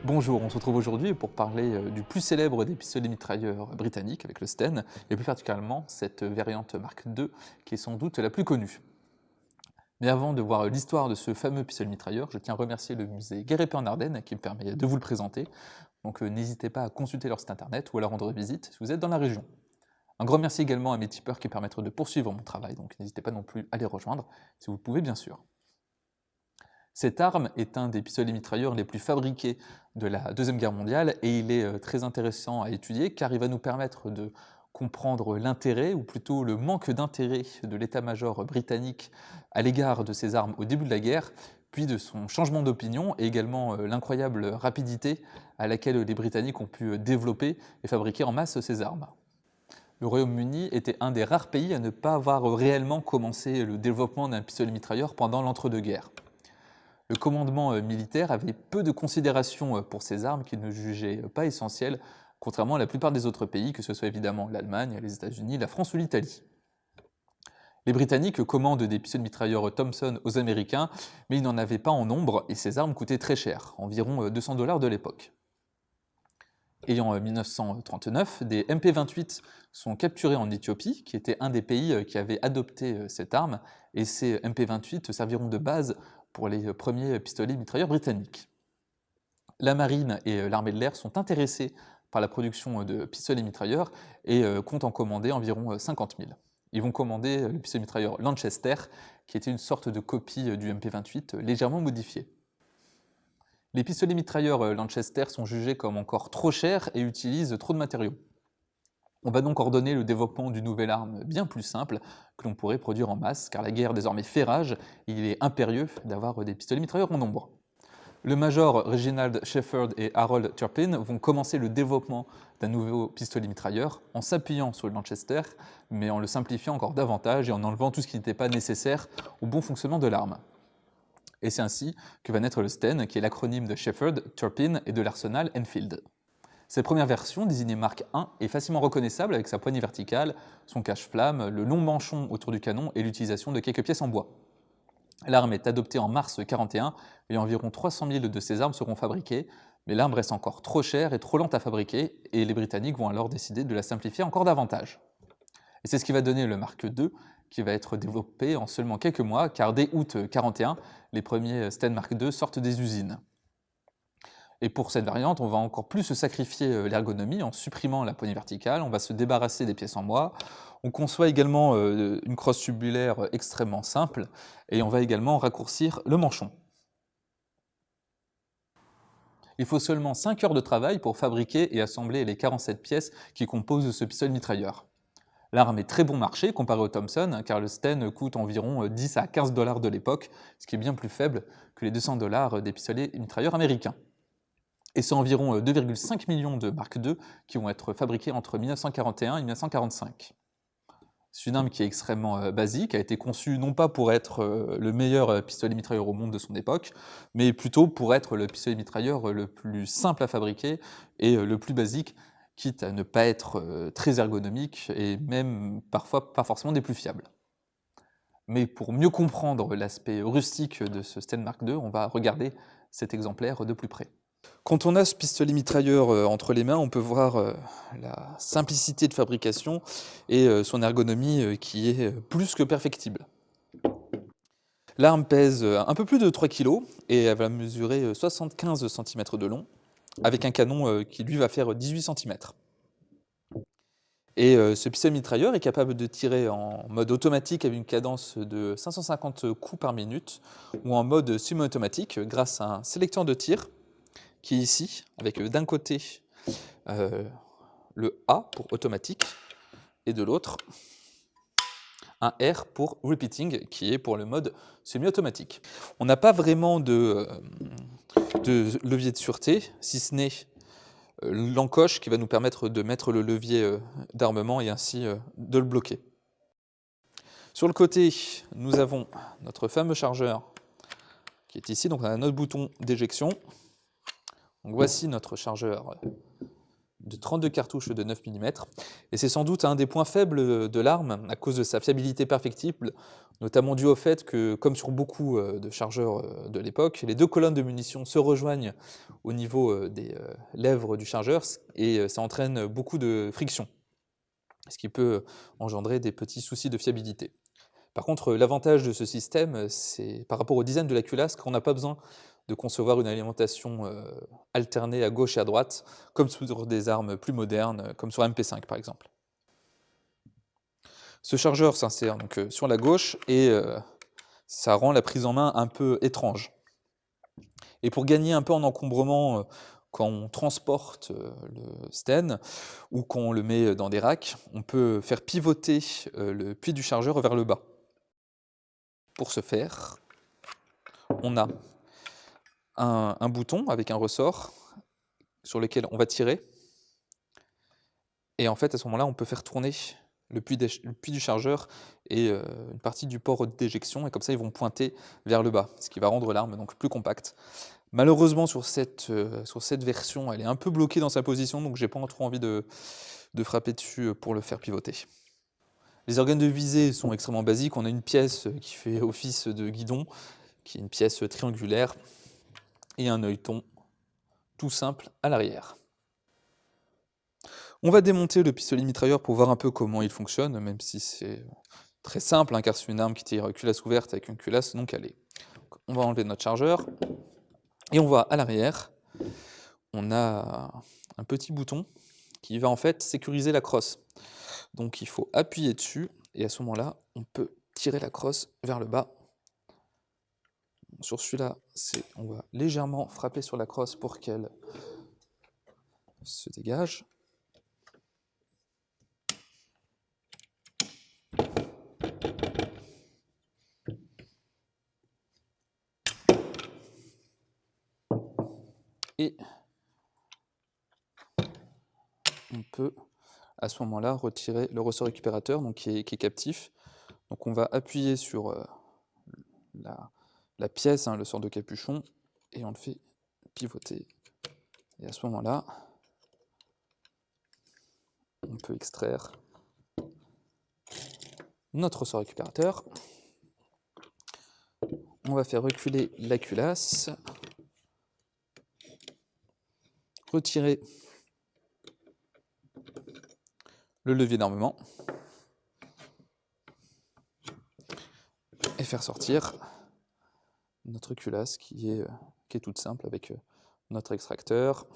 Bonjour, on se retrouve aujourd'hui pour parler du plus célèbre des pistolets mitrailleurs britanniques avec le Sten, et plus particulièrement cette variante Mark II qui est sans doute la plus connue. Mais avant de voir l'histoire de ce fameux pistolet mitrailleur, je tiens à remercier le musée Guerépé en Ardennes qui me permet de vous le présenter. Donc n'hésitez pas à consulter leur site internet ou à leur rendre visite si vous êtes dans la région. Un grand merci également à mes tipeurs qui permettent de poursuivre mon travail, donc n'hésitez pas non plus à les rejoindre si vous le pouvez bien sûr. Cette arme est un des pistolets mitrailleurs les plus fabriqués de la Deuxième Guerre mondiale et il est très intéressant à étudier car il va nous permettre de comprendre l'intérêt, ou plutôt le manque d'intérêt de l'état-major britannique à l'égard de ces armes au début de la guerre, puis de son changement d'opinion et également l'incroyable rapidité à laquelle les Britanniques ont pu développer et fabriquer en masse ces armes. Le Royaume-Uni était un des rares pays à ne pas avoir réellement commencé le développement d'un pistolet mitrailleur pendant l'entre-deux-guerres. Le commandement militaire avait peu de considération pour ces armes qu'il ne jugeait pas essentielles, contrairement à la plupart des autres pays, que ce soit évidemment l'Allemagne, les États-Unis, la France ou l'Italie. Les Britanniques commandent des pistolets mitrailleurs Thompson aux Américains, mais ils n'en avaient pas en nombre et ces armes coûtaient très cher, environ 200 $ de l'époque. Et en 1939, des MP-28 sont capturés en Éthiopie, qui était un des pays qui avait adopté cette arme, et ces MP-28 serviront de base pour les premiers pistolets mitrailleurs britanniques. La marine et l'armée de l'air sont intéressés par la production de pistolets mitrailleurs et comptent en commander environ 50 000. Ils vont commander le pistolet mitrailleur Lanchester, qui était une sorte de copie du MP-28 légèrement modifié. Les pistolets mitrailleurs Lanchester sont jugés comme encore trop chers et utilisent trop de matériaux. On va donc ordonner le développement d'une nouvelle arme bien plus simple que l'on pourrait produire en masse, car la guerre désormais fait rage et il est impérieux d'avoir des pistolets mitrailleurs en nombre. Le major Reginald Shepherd et Harold Turpin vont commencer le développement d'un nouveau pistolet mitrailleur en s'appuyant sur le Lanchester, mais en le simplifiant encore davantage et en enlevant tout ce qui n'était pas nécessaire au bon fonctionnement de l'arme. Et c'est ainsi que va naître le Sten, qui est l'acronyme de Shepherd, Turpin et de l'arsenal Enfield. Cette première version, désignée Mark I, est facilement reconnaissable avec sa poignée verticale, son cache-flamme, le long manchon autour du canon et l'utilisation de quelques pièces en bois. L'arme est adoptée en mars 1941 et environ 300 000 de ces armes seront fabriquées, mais l'arme reste encore trop chère et trop lente à fabriquer et les Britanniques vont alors décider de la simplifier encore davantage. Et c'est ce qui va donner le Mark II, qui va être développé en seulement quelques mois, car dès août 1941, les premiers Sten Mark II sortent des usines. Et pour cette variante, on va encore plus se sacrifier l'ergonomie en supprimant la poignée verticale, on va se débarrasser des pièces en bois, on conçoit également une crosse tubulaire extrêmement simple, et on va également raccourcir le manchon. Il faut seulement 5 heures de travail pour fabriquer et assembler les 47 pièces qui composent ce pistolet mitrailleur. L'arme est très bon marché comparé au Thompson, car le Sten coûte environ 10 à 15 $ de l'époque, ce qui est bien plus faible que les 200 $ des pistolets mitrailleurs américains. Et c'est environ 2,5 millions de Mark II qui vont être fabriqués entre 1941 et 1945. C'est une arme qui est extrêmement basique, a été conçue non pas pour être le meilleur pistolet mitrailleur au monde de son époque, mais plutôt pour être le pistolet mitrailleur le plus simple à fabriquer et le plus basique, quitte à ne pas être très ergonomique et même parfois pas forcément des plus fiables. Mais pour mieux comprendre l'aspect rustique de ce Sten Mark II, on va regarder cet exemplaire de plus près. Quand on a ce pistolet mitrailleur entre les mains, on peut voir la simplicité de fabrication et son ergonomie qui est plus que perfectible. L'arme pèse un peu plus de 3 kg et elle va mesurer 75 cm de long, avec un canon qui lui va faire 18 cm. Et ce pistolet mitrailleur est capable de tirer en mode automatique avec une cadence de 550 coups par minute ou en mode semi-automatique grâce à un sélecteur de tir qui est ici, avec d'un côté le A pour automatique et de l'autre un R pour repeating qui est pour le mode semi-automatique. On n'a pas vraiment de levier de sûreté, si ce n'est l'encoche qui va nous permettre de mettre le levier d'armement et ainsi de le bloquer. Sur le côté, nous avons notre fameux chargeur qui est ici, donc on a notre bouton d'éjection. Donc voici notre chargeur de 32 cartouches de 9 mm, et c'est sans doute un des points faibles de l'arme à cause de sa fiabilité perfectible, notamment dû au fait que, comme sur beaucoup de chargeurs de l'époque, les deux colonnes de munitions se rejoignent au niveau des lèvres du chargeur, et ça entraîne beaucoup de friction, ce qui peut engendrer des petits soucis de fiabilité. Par contre, l'avantage de ce système, c'est par rapport au design de la culasse, qu'on n'a pas besoin de concevoir une alimentation alternée à gauche et à droite, comme sur des armes plus modernes, comme sur MP5 par exemple. Ce chargeur s'insère donc sur la gauche et ça rend la prise en main un peu étrange. Et pour gagner un peu en encombrement quand on transporte le Sten ou qu'on le met dans des racks, on peut faire pivoter le puits du chargeur vers le bas. Pour ce faire, on a un bouton avec un ressort sur lequel on va tirer. Et en fait, à ce moment-là, on peut faire tourner le puits du chargeur et une partie du port d'éjection, et comme ça, ils vont pointer vers le bas, ce qui va rendre l'arme donc plus compacte. Malheureusement, sur cette version, elle est un peu bloquée dans sa position, donc j'ai pas trop envie de frapper dessus pour le faire pivoter. Les organes de visée sont extrêmement basiques. On a une pièce qui fait office de guidon, qui est une pièce triangulaire, et un œilleton tout simple à l'arrière. On va démonter le pistolet mitrailleur pour voir un peu comment il fonctionne, même si c'est très simple, car c'est une arme qui tire culasse ouverte avec une culasse non calée. On va enlever notre chargeur, et on voit à l'arrière, on a un petit bouton qui va en fait sécuriser la crosse. Donc il faut appuyer dessus, et à ce moment-là, on peut tirer la crosse vers le bas. Sur celui-là, on va légèrement frapper sur la crosse pour qu'elle se dégage. Et on peut à ce moment-là retirer le ressort récupérateur donc qui est captif. Donc on va appuyer sur la pièce, le sort de capuchon, et on le fait pivoter. Et à ce moment-là, on peut extraire notre ressort récupérateur. On va faire reculer la culasse, retirer le levier d'armement et faire sortir notre culasse qui est toute simple avec notre extracteur.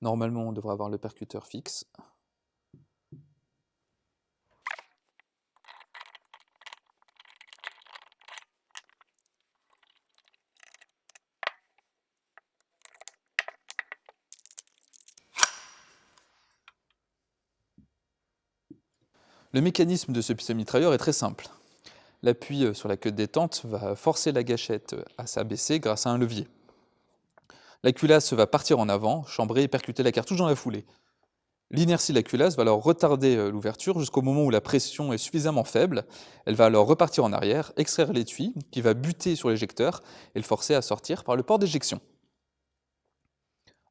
Normalement, on devrait avoir le percuteur fixe. Le mécanisme de ce pistolet mitrailleur est très simple. L'appui sur la queue de détente va forcer la gâchette à s'abaisser grâce à un levier. La culasse va partir en avant, chambrer et percuter la cartouche dans la foulée. L'inertie de la culasse va alors retarder l'ouverture jusqu'au moment où la pression est suffisamment faible. Elle va alors repartir en arrière, extraire l'étui qui va buter sur l'éjecteur et le forcer à sortir par le port d'éjection.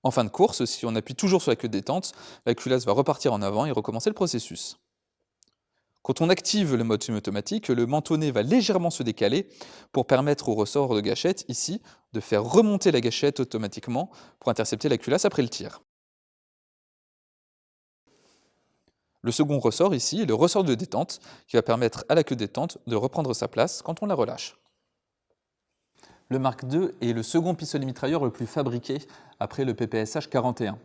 En fin de course, si on appuie toujours sur la queue de détente, la culasse va repartir en avant et recommencer le processus. Quand on active le mode semi-automatique, le mentonnet va légèrement se décaler pour permettre au ressort de gâchette, ici, de faire remonter la gâchette automatiquement pour intercepter la culasse après le tir. Le second ressort ici est le ressort de détente qui va permettre à la queue de détente de reprendre sa place quand on la relâche. Le Mark II est le second pistolet mitrailleur le plus fabriqué après le PPSH 41.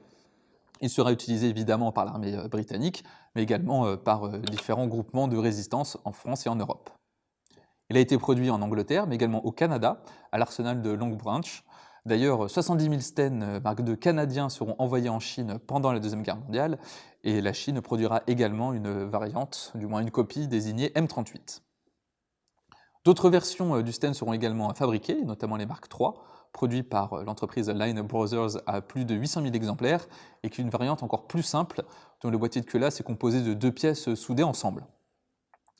Il sera utilisé évidemment par l'armée britannique, mais également par différents groupements de résistance en France et en Europe. Il a été produit en Angleterre, mais également au Canada, à l'arsenal de Long Branch. D'ailleurs, 70 000 Sten Mark II canadiens seront envoyés en Chine pendant la Deuxième Guerre mondiale, et la Chine produira également une variante, du moins une copie désignée M38. D'autres versions du Sten seront également fabriquées, notamment les Mark III, produits par l'entreprise Line Brothers à plus de 800 000 exemplaires, et qui est une variante encore plus simple, dont le boîtier de culasse est composé de 2 pièces soudées ensemble.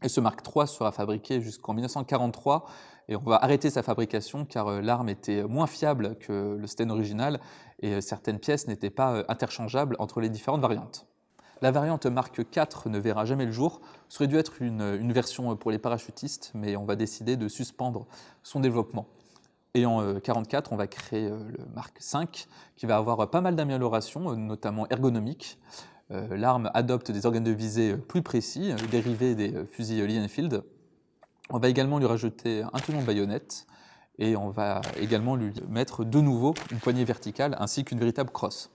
Et ce Mark III sera fabriqué jusqu'en 1943 et on va arrêter sa fabrication car l'arme était moins fiable que le Sten original et certaines pièces n'étaient pas interchangeables entre les différentes variantes. La variante Mark IV ne verra jamais le jour. Ça aurait dû être une version pour les parachutistes, mais on va décider de suspendre son développement. Et en 1944, on va créer le Mark V, qui va avoir pas mal d'améliorations, notamment ergonomiques. L'arme adopte des organes de visée plus précis, dérivés des fusils Lee Enfield. On va également lui rajouter un tenon de baïonnette, et on va également lui mettre de nouveau une poignée verticale, ainsi qu'une véritable crosse.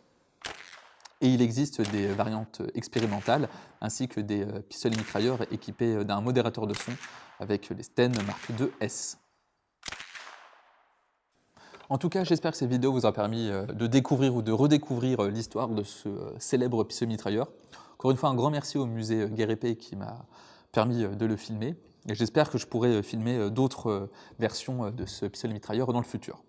Et il existe des variantes expérimentales, ainsi que des pistolets mitrailleurs équipés d'un modérateur de son, avec les Sten Mark II S. En tout cas, j'espère que cette vidéo vous a permis de découvrir ou de redécouvrir l'histoire de ce célèbre pistolet mitrailleur. Encore une fois, un grand merci au musée Guerre Épée qui m'a permis de le filmer. Et j'espère que je pourrai filmer d'autres versions de ce pistolet mitrailleur dans le futur.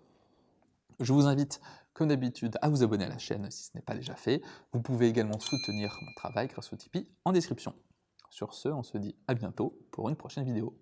Je vous invite, comme d'habitude, à vous abonner à la chaîne si ce n'est pas déjà fait. Vous pouvez également soutenir mon travail grâce au Tipeee en description. Sur ce, on se dit à bientôt pour une prochaine vidéo.